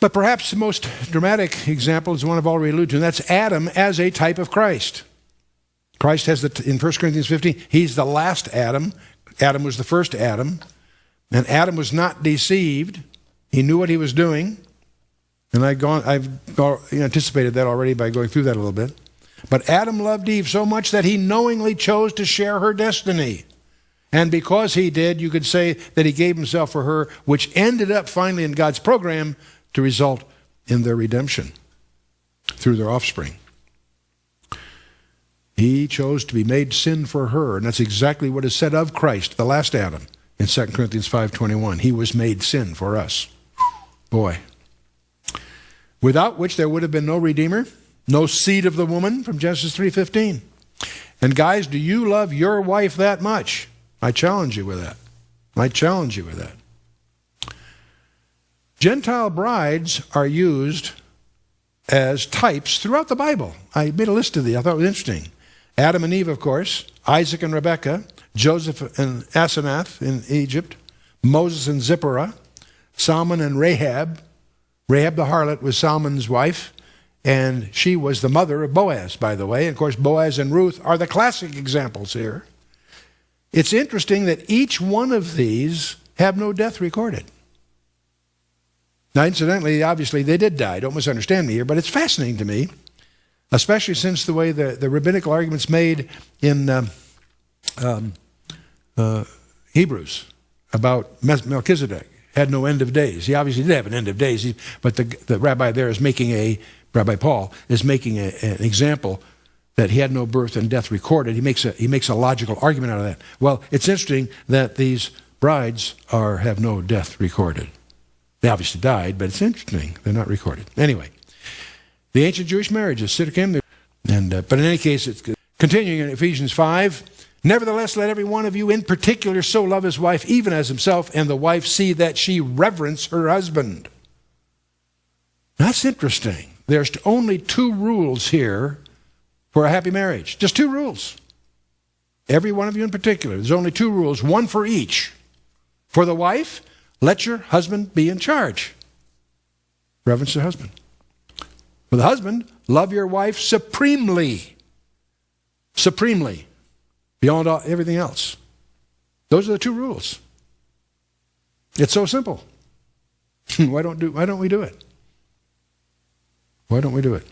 But perhaps the most dramatic example is one I've already alluded to, and that's Adam as a type of Christ. Christ has, in 1 Corinthians 15, he's the last Adam. Adam was the first Adam. And Adam was not deceived. He knew what he was doing. And I've anticipated that already by going through that a little bit. But Adam loved Eve so much that he knowingly chose to share her destiny. And because he did, you could say that he gave himself for her, which ended up finally in God's program to result in their redemption through their offspring. He chose to be made sin for her, and that's exactly what is said of Christ, the last Adam, in 2 Corinthians 5:21. He was made sin for us. Boy. Without which there would have been no Redeemer, no seed of the woman, from Genesis 3:15. And guys, do you love your wife that much? I challenge you with that. I challenge you with that. Gentile brides are used as types throughout the Bible. I made a list of these. I thought it was interesting. Adam and Eve, of course, Isaac and Rebekah, Joseph and Asenath in Egypt, Moses and Zipporah, Salmon and Rahab. Rahab the harlot was Salmon's wife, and she was the mother of Boaz, by the way. And of course, Boaz and Ruth are the classic examples here. It's interesting that each one of these have no death recorded. Now, incidentally, obviously, they did die. Don't misunderstand me here, but it's fascinating to me, especially since the way the rabbinical arguments made in Hebrews about Melchizedek had no end of days. He obviously did have an end of days, but the rabbi there is making Rabbi Paul is making an example that he had no birth and death recorded. He makes a logical argument out of that. Well, it's interesting that these brides have no death recorded. They obviously died, but it's interesting. They're not recorded. Anyway, the ancient Jewish marriages, Siddiqim, but in any case, it's continuing in Ephesians 5. Nevertheless, let every one of you in particular so love his wife, even as himself, and the wife see that she reverence her husband. That's interesting. There's only 2 rules here for a happy marriage. Just 2 rules. Every one of you in particular. There's only 2 rules, one for each. For the wife, let your husband be in charge. Reverence your husband. For the husband, love your wife supremely. Supremely. Beyond everything else. Those are the 2 rules. It's so simple. Why don't we do it? Why don't we do it?